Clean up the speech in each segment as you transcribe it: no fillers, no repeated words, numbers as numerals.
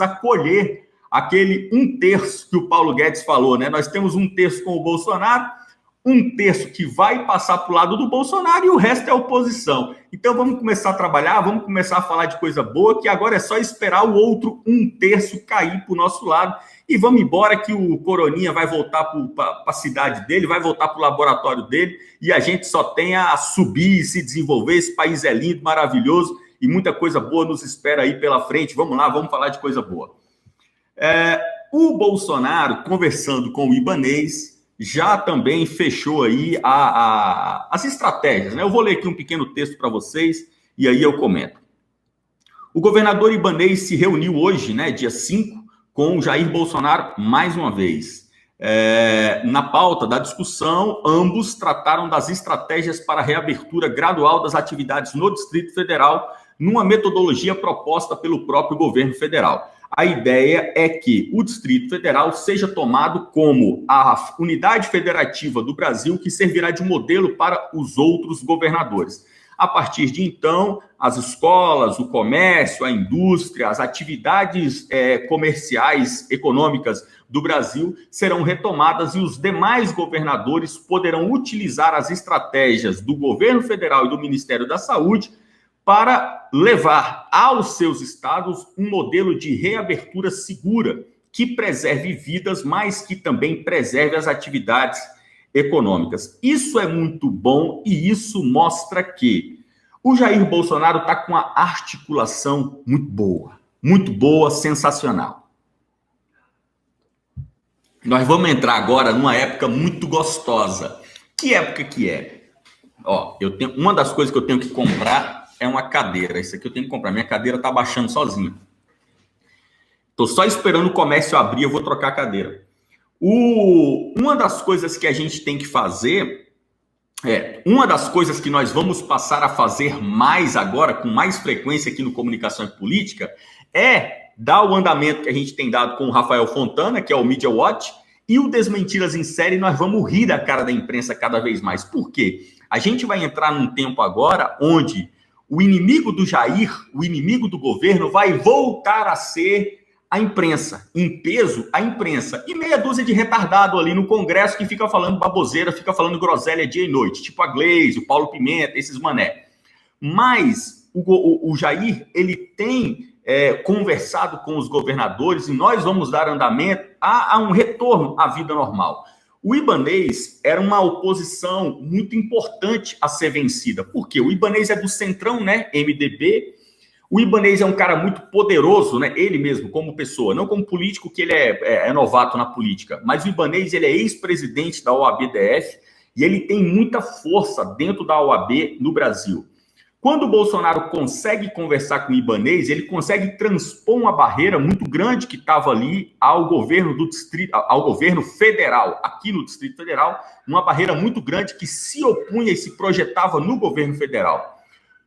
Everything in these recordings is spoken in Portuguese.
acolher aquele 1/3 que o Paulo Guedes falou, né? Nós temos 1/3 com o Bolsonaro, 1/3 que vai passar para o lado do Bolsonaro e o resto é oposição. Então vamos começar a trabalhar, vamos começar a falar de coisa boa, que agora é só esperar o outro 1/3 cair para o nosso lado e vamos embora que o Coroninha vai voltar para a cidade dele, vai voltar para o laboratório dele e a gente só tem a subir e se desenvolver. Esse país é lindo, maravilhoso e muita coisa boa nos espera aí pela frente. Vamos lá, vamos falar de coisa boa. O Bolsonaro, conversando com o Ibanez, já também fechou aí as estratégias, né? Eu vou ler aqui um pequeno texto para vocês e aí eu comento. O governador Ibanez se reuniu hoje, né, dia 5, com o Jair Bolsonaro mais uma vez. Na pauta da discussão, ambos trataram das estratégias para a reabertura gradual das atividades no Distrito Federal, numa metodologia proposta pelo próprio governo federal. A ideia é que o Distrito Federal seja tomado como a unidade federativa do Brasil que servirá de modelo para os outros governadores. A partir de então, as escolas, o comércio, a indústria, as atividades comerciais, econômicas do Brasil serão retomadas e os demais governadores poderão utilizar as estratégias do governo federal e do Ministério da Saúde para levar aos seus estados um modelo de reabertura segura que preserve vidas, mas que também preserve as atividades econômicas. Isso é muito bom e isso mostra que o Jair Bolsonaro está com uma articulação muito boa, sensacional. Nós vamos entrar agora numa época muito gostosa. Que época que é? Uma das coisas que eu tenho que comprar é uma cadeira. Isso aqui eu tenho que comprar. Minha cadeira está baixando sozinha. Estou só esperando o comércio abrir, eu vou trocar a cadeira. Uma das coisas que a gente tem que fazer, uma das coisas que nós vamos passar a fazer mais agora, com mais frequência aqui no Comunicação e Política, é dar o andamento que a gente tem dado com o Rafael Fontana, que é o Media Watch, e o Desmentiras em Série. Nós vamos rir da cara da imprensa cada vez mais. Por quê? A gente vai entrar num tempo agora onde o inimigo do Jair, o inimigo do governo, vai voltar a ser a imprensa, em peso, a imprensa. E meia dúzia de retardado ali no Congresso que fica falando baboseira, fica falando groselha dia e noite, tipo a Gleisi, o Paulo Pimenta, esses mané. Mas o Jair, ele tem conversado com os governadores e nós vamos dar andamento a um retorno à vida normal. O Ibanez era uma oposição muito importante a ser vencida. Por quê? O Ibanez é do Centrão, né? MDB. O Ibanez é um cara muito poderoso, né? Ele mesmo, como pessoa, não como político, que ele é novato na política. Mas o Ibanez, ele é ex-presidente da OAB-DF e ele tem muita força dentro da OAB no Brasil. Quando o Bolsonaro consegue conversar com o Ibanez, ele consegue transpor uma barreira muito grande que estava ali ao governo do distrito, ao governo federal, aqui no Distrito Federal, uma barreira muito grande que se opunha e se projetava no governo federal.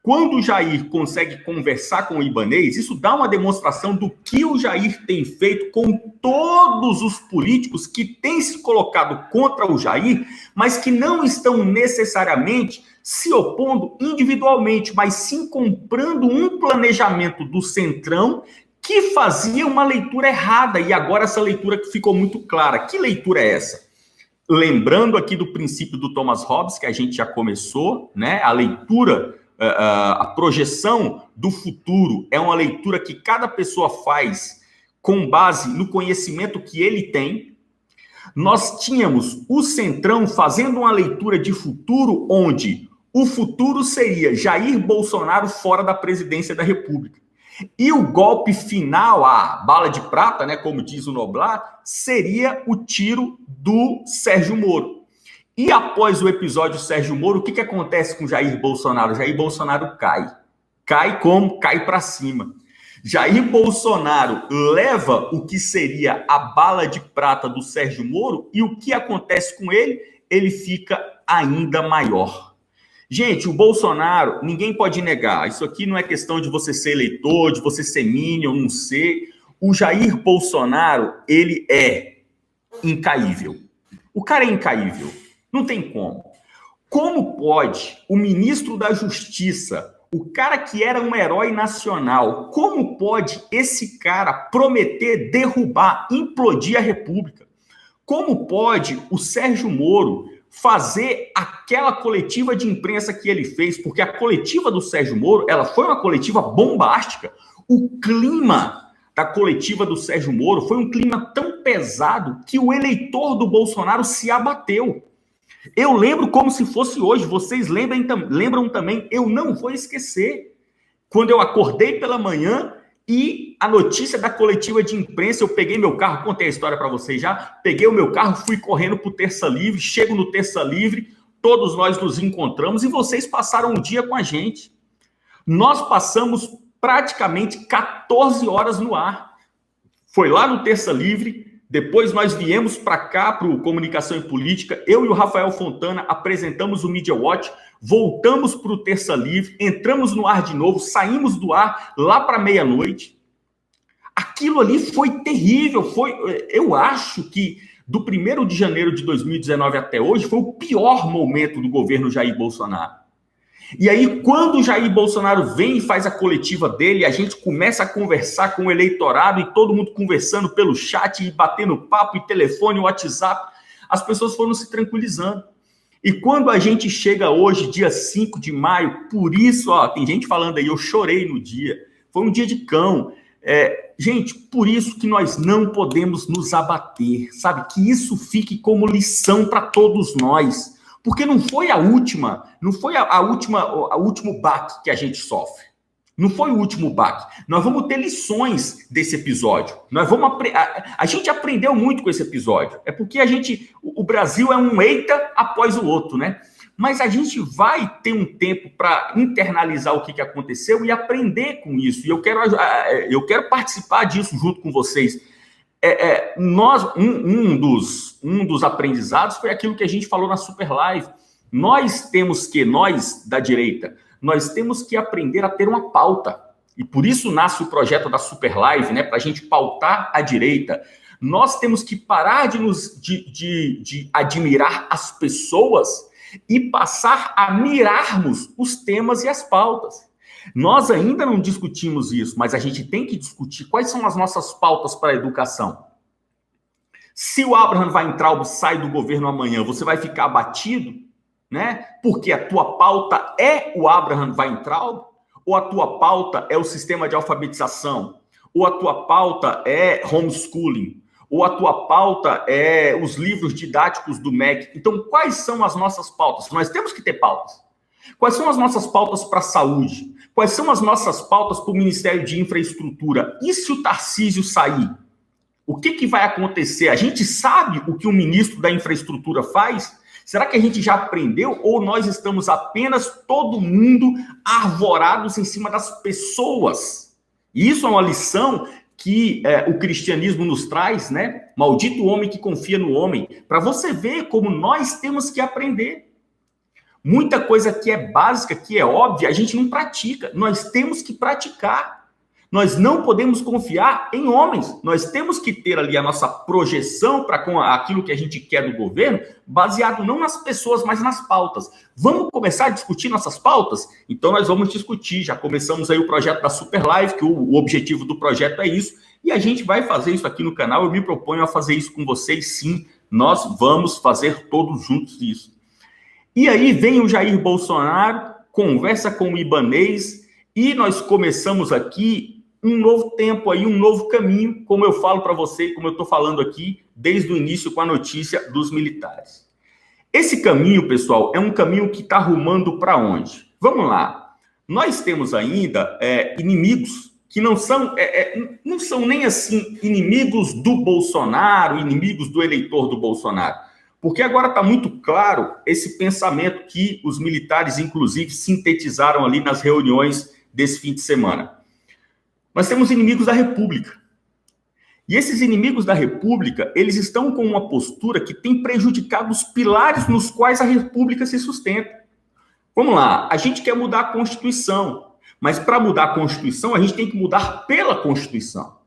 Quando o Jair consegue conversar com o Ibanez, isso dá uma demonstração do que o Jair tem feito com todos os políticos que têm se colocado contra o Jair, mas que não estão necessariamente se opondo individualmente, mas sim comprando um planejamento do Centrão que fazia uma leitura errada. E agora essa leitura que ficou muito clara. Que leitura é essa? Lembrando aqui do princípio do Thomas Hobbes, que a gente já começou, né? A leitura... a projeção do futuro é uma leitura que cada pessoa faz com base no conhecimento que ele tem. Nós tínhamos o Centrão fazendo uma leitura de futuro onde o futuro seria Jair Bolsonaro fora da presidência da República. E o golpe final, a bala de prata, né, como diz o Noblar, seria o tiro do Sérgio Moro. E após o episódio Sérgio Moro, o que acontece com Jair Bolsonaro? Jair Bolsonaro cai. Cai como? Cai para cima. Jair Bolsonaro leva o que seria a bala de prata do Sérgio Moro e o que acontece com ele? Ele fica ainda maior. Gente, o Bolsonaro, ninguém pode negar. Isso aqui não é questão de você ser eleitor, de você ser minion, não ser. O Jair Bolsonaro, ele é incaível. O cara é incaível. Não tem como. Como pode o ministro da Justiça, O cara que era um herói nacional, como pode esse cara prometer derrubar, implodir a República? Como pode o Sérgio Moro fazer aquela coletiva de imprensa que ele fez? Porque a coletiva do Sérgio Moro, ela foi uma coletiva bombástica. O clima da coletiva do Sérgio Moro foi um clima tão pesado que o eleitor do Bolsonaro se abateu. Eu lembro como se fosse hoje, vocês lembram também, eu não vou esquecer. Quando eu acordei pela manhã e a notícia da coletiva de imprensa, eu peguei meu carro, contei a história para vocês já, peguei o meu carro, fui correndo para o Terça Livre, chego no Terça Livre, todos nós nos encontramos e vocês passaram o dia com a gente. Nós passamos praticamente 14 horas no ar. Foi lá no Terça Livre, depois nós viemos para cá, para o Comunicação e Política, eu e o Rafael Fontana apresentamos o Media Watch, voltamos para o Terça Livre, entramos no ar de novo, saímos do ar lá para meia-noite. Aquilo ali foi terrível, eu acho que do 1º de janeiro de 2019 até hoje foi o pior momento do governo Jair Bolsonaro. E aí, quando o Jair Bolsonaro vem e faz a coletiva dele, a gente começa a conversar com o eleitorado e todo mundo conversando pelo chat e batendo papo e telefone, WhatsApp, as pessoas foram se tranquilizando. E quando a gente chega hoje, dia 5 de maio, por isso, tem gente falando aí, eu chorei no dia, foi um dia de cão. Gente, por isso que nós não podemos nos abater, sabe? Que isso fique como lição para todos nós. Porque não foi o último baque que a gente sofre. Não foi o último baque. Nós vamos ter lições desse episódio. A gente aprendeu muito com esse episódio. É porque o Brasil é um eita após o outro, né? Mas a gente vai ter um tempo para internalizar o que aconteceu e aprender com isso. E eu quero participar disso junto com vocês. Um dos aprendizados foi aquilo que a gente falou na Super Live. Nós da direita, nós temos que aprender a ter uma pauta. E por isso nasce o projeto da Super Live, né? Para a gente pautar a direita. Nós temos que parar de admirar as pessoas e passar a mirarmos os temas e as pautas. Nós ainda não discutimos isso, mas a gente tem que discutir quais são as nossas pautas para a educação. Se o Abraham Weintraub sai do governo amanhã, você vai ficar abatido, né? Porque a tua pauta é o Abraham Weintraub? Ou a tua pauta é o sistema de alfabetização? Ou a tua pauta é homeschooling? Ou a tua pauta é os livros didáticos do MEC? Então, quais são as nossas pautas? Nós temos que ter pautas. Quais são as nossas pautas para a saúde? Quais são as nossas pautas para o Ministério de Infraestrutura? E se o Tarcísio sair? O que vai acontecer? A gente sabe o que o ministro da Infraestrutura faz? Será que a gente já aprendeu? Ou nós estamos apenas todo mundo arvorados em cima das pessoas? E isso é uma lição que o cristianismo nos traz, né? Maldito o homem que confia no homem. Para você ver como nós temos que aprender. Muita coisa que é básica, que é óbvia, a gente não pratica. Nós temos que praticar. Nós não podemos confiar em homens. Nós temos que ter ali a nossa projeção para com aquilo que a gente quer do governo, baseado não nas pessoas, mas nas pautas. Vamos começar a discutir nossas pautas? Então nós vamos discutir. Já começamos aí o projeto da Super Live, que o objetivo do projeto é isso. E a gente vai fazer isso aqui no canal. Eu me proponho a fazer isso com vocês, sim. Nós vamos fazer todos juntos isso. E aí vem o Jair Bolsonaro, conversa com o Ibanez e nós começamos aqui um novo tempo aí, um novo caminho, como eu falo para você, como eu estou falando aqui desde o início com a notícia dos militares. Esse caminho, pessoal, é um caminho que está rumando para onde? Vamos lá. Nós temos ainda inimigos que não são nem assim inimigos do Bolsonaro, inimigos do eleitor do Bolsonaro. Porque agora está muito claro esse pensamento que os militares, inclusive, sintetizaram ali nas reuniões desse fim de semana. Nós temos inimigos da República. E esses inimigos da República, eles estão com uma postura que tem prejudicado os pilares nos quais a República se sustenta. Vamos lá, a gente quer mudar a Constituição, mas para mudar a Constituição, a gente tem que mudar pela Constituição.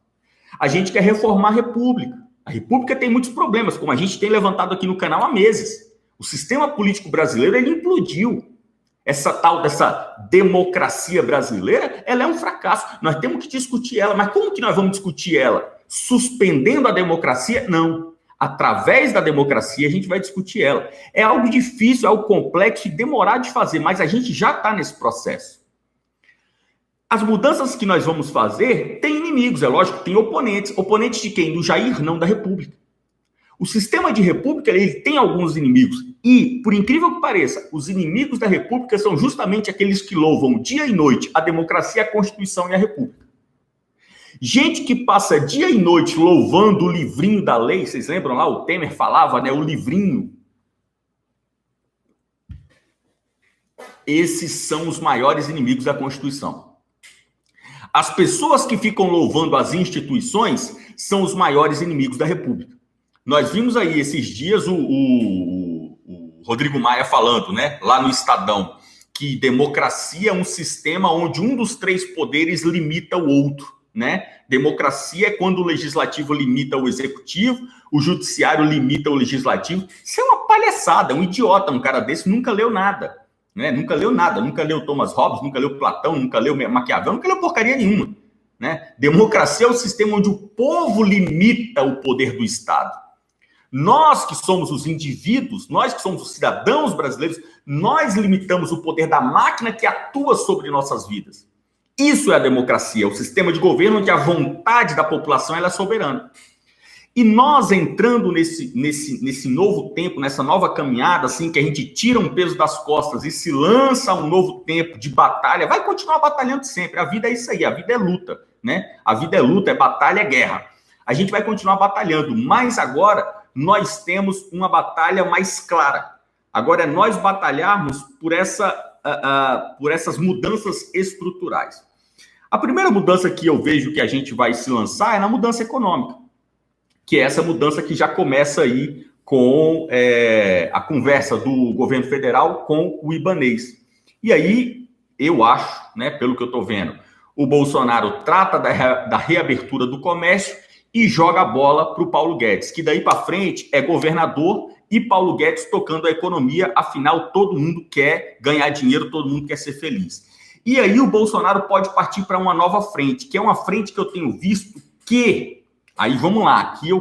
A gente quer reformar a República. A República tem muitos problemas, como a gente tem levantado aqui no canal há meses. O sistema político brasileiro, ele implodiu. essa tal dessa democracia brasileira, ela é um fracasso. Nós temos que discutir ela, mas como que nós vamos discutir ela? Suspendendo a democracia? Não. Através da democracia, a gente vai discutir ela. É algo difícil, é algo complexo e demorar de fazer, mas a gente já está nesse processo. As mudanças que nós vamos fazer têm inimigos, é lógico, tem oponentes. Oponentes de quem? Do Jair, não da República. O sistema de república, ele tem alguns inimigos. E, por incrível que pareça, os inimigos da república são justamente aqueles que louvam dia e noite a democracia, a Constituição e a república. Gente que passa dia e noite louvando o livrinho da lei, vocês lembram lá? O Temer falava, né? O livrinho. Esses são os maiores inimigos da Constituição. As pessoas que ficam louvando as instituições são os maiores inimigos da república. Nós vimos aí esses dias o Rodrigo Maia falando, né, lá no Estadão, que democracia é um sistema onde um dos três poderes limita o outro, né? Democracia é quando o legislativo limita o executivo, o judiciário limita o legislativo. Isso é uma palhaçada, um idiota, um cara desse nunca leu nada, né? Nunca leu nada, nunca leu Thomas Hobbes, nunca leu Platão, nunca leu Maquiavel, nunca leu porcaria nenhuma, né? Democracia é o sistema onde o povo limita o poder do Estado. Nós que somos os indivíduos, nós que somos os cidadãos brasileiros, nós limitamos o poder da máquina que atua sobre nossas vidas. Isso é a democracia, o sistema de governo onde a vontade da população ela é soberana. E nós entrando nesse novo tempo, nessa nova caminhada, assim, que a gente tira um peso das costas e se lança a um novo tempo de batalha, vai continuar batalhando sempre. A vida é isso aí, a vida é luta, né? A vida é luta, é batalha, é guerra. A gente vai continuar batalhando, mas agora nós temos uma batalha mais clara. Agora é nós batalharmos por essas mudanças estruturais. A primeira mudança que eu vejo que a gente vai se lançar é na mudança econômica, que é essa mudança que já começa aí com a conversa do governo federal com o ibanês. E aí, eu acho, né, pelo que eu estou vendo, o Bolsonaro trata da reabertura do comércio e joga a bola para o Paulo Guedes, que daí para frente é governador e Paulo Guedes tocando a economia, afinal todo mundo quer ganhar dinheiro, todo mundo quer ser feliz. E aí o Bolsonaro pode partir para uma nova frente, que é uma frente que eu tenho visto que, aí vamos lá, aqui eu